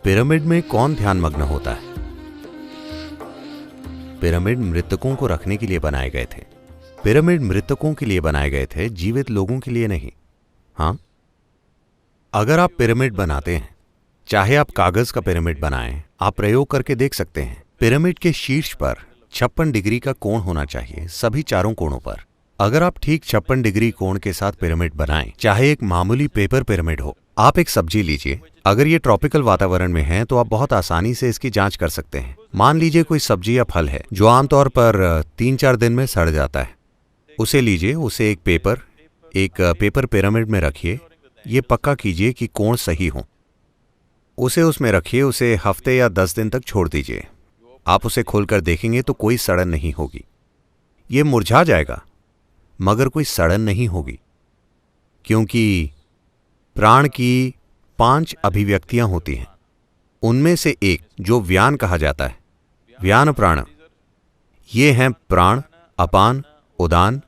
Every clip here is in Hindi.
पिरामिड में कौन ध्यानमग्न होता है? पिरामिड मृतकों को रखने के लिए बनाए गए थे। पिरामिड मृतकों के लिए बनाए गए थे, जीवित लोगों के लिए नहीं। हाँ, अगर आप पिरामिड बनाते हैं, चाहे आप कागज का पिरामिड बनाएं, आप प्रयोग करके देख सकते हैं। पिरामिड के शीर्ष पर 56 डिग्री का कोण होना चाहिए, सभी चारों कोणों पर। अगर आप ठीक 56 डिग्री कोण के साथ पिरामिड बनाएं, चाहे एक मामूली पेपर पिरामिड हो। आप एक सब्जी लीजिए, अगर ये ट्रॉपिकल वातावरण में है तो आप बहुत आसानी से इसकी जांच कर सकते हैं। मान लीजिए कोई सब्जी या फल है जो आमतौर पर 3-4 दिन में सड़ जाता है। उसे लीजिए, उसे एक पेपर पिरामिड में रखिए। ये पक्का कीजिए कि कोण सही हो। उसे उसमें रखिए, उसे हफ्ते या 10 दिन तक छोड़ दीजिए। आप उसे खोलकर देखेंगे तो कोई सड़न नहीं होगी। ये मुरझा जाएगा मगर कोई सड़न नहीं होगी, क्योंकि प्राण की 5 अभिव्यक्तियां होती हैं। उनमें से एक जो व्यान कहा जाता है, व्यान प्राण, ये हैं प्राण, अपान, उदान,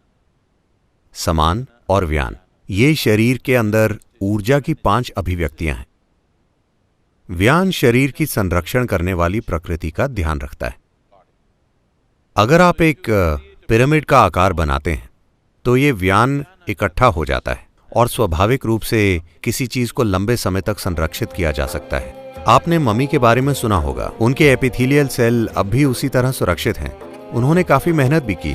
समान और व्यान। ये शरीर के अंदर ऊर्जा की 5 अभिव्यक्तियां हैं। व्यान शरीर की संरक्षण करने वाली प्रकृति का ध्यान रखता है। अगर आप एक पिरामिड का आकार बनाते हैं तो ये व्यान इकट्ठा हो जाता है और स्वाभाविक रूप से किसी चीज को लंबे समय तक संरक्षित किया जा सकता है। आपने मम्मी के बारे में सुना होगा, उनके एपिथेलियल सेल अब भी उसी तरह सुरक्षित हैं। उन्होंने काफी मेहनत भी की।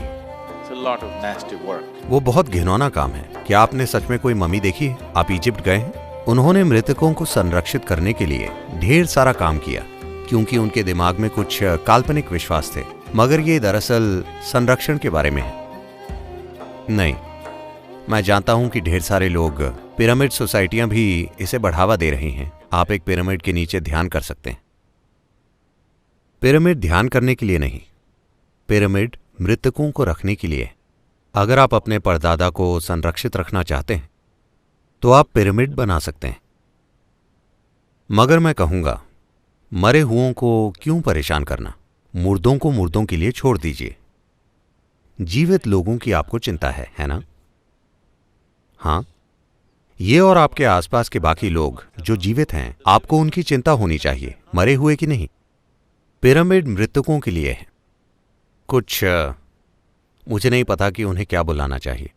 वो बहुत घिनौना काम है। क्या आपने सच में कोई मम्मी देखी है? आप इजिप्ट गए हैं? उन्होंने मृतकों को संरक्षित करने के लिए ढेर सारा काम किया, क्योंकि उनके दिमाग में कुछ काल्पनिक विश्वास थे, मगर ये दरअसल संरक्षण के बारे में है। नहीं, मैं जानता हूं कि ढेर सारे लोग, पिरामिड सोसाइटियां भी इसे बढ़ावा दे रही हैं। आप एक पिरामिड के नीचे ध्यान कर सकते हैं। पिरामिड ध्यान करने के लिए नहीं, पिरामिड मृतकों को रखने के लिए। अगर आप अपने परदादा को संरक्षित रखना चाहते हैं तो आप पिरामिड बना सकते हैं, मगर मैं कहूंगा, मरे हुओं को क्यों परेशान करना? मुर्दों को मुर्दों के लिए छोड़ दीजिए। जीवित लोगों की आपको चिंता है ना? हाँ, ये और आपके आसपास के बाकी लोग जो जीवित हैं, आपको उनकी चिंता होनी चाहिए, मरे हुए की नहीं। पिरामिड मृतकों के लिए है। कुछ मुझे नहीं पता कि उन्हें क्या बुलाना चाहिए।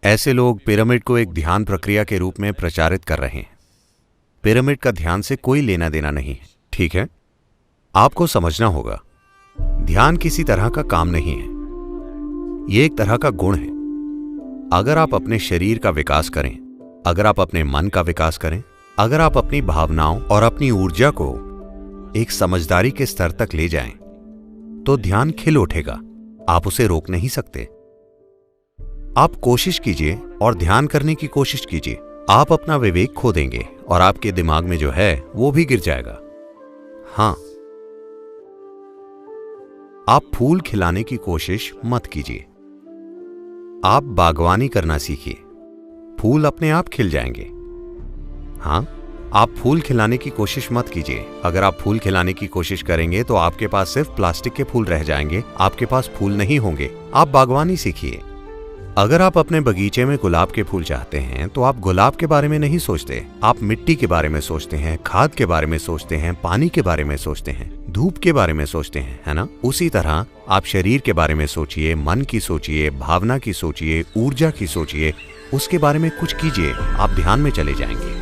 ऐसे लोग पिरामिड को एक ध्यान प्रक्रिया के रूप में प्रचारित कर रहे हैं। पिरामिड का ध्यान से कोई लेना देना नहीं है, ठीक है? आपको समझना होगा, ध्यान किसी तरह का काम नहीं है, यह एक तरह का गुण है। अगर आप अपने शरीर का विकास करें, अगर आप अपने मन का विकास करें, अगर आप अपनी भावनाओं और अपनी ऊर्जा को एक समझदारी के स्तर तक ले जाएं, तो ध्यान खिल उठेगा। आप उसे रोक नहीं सकते। आप कोशिश कीजिए और ध्यान करने की कोशिश कीजिए। आप अपना विवेक खो देंगे और आपके दिमाग में जो है वो भी गिर जाएगा। हां, आप फूल खिलाने की कोशिश मत कीजिए। आप बागवानी करना सीखिए, फूल अपने आप खिल जाएंगे। हां, आप फूल खिलाने की कोशिश मत कीजिए। अगर आप फूल खिलाने की कोशिश करेंगे तो आपके पास सिर्फ प्लास्टिक के फूल रह जाएंगे, आपके पास फूल नहीं होंगे। आप बागवानी सीखिए। अगर आप अपने बगीचे में गुलाब के फूल चाहते हैं तो आप गुलाब के बारे में नहीं सोचते, आप मिट्टी के बारे में सोचते हैं, खाद के बारे में सोचते हैं, पानी के बारे में सोचते हैं, धूप के बारे में सोचते हैं, है ना? उसी तरह आप शरीर के बारे में सोचिए, मन की सोचिए, भावना की सोचिए, ऊर्जा की सोचिए, उसके बारे में कुछ कीजिए। आप ध्यान में चले जाएंगे।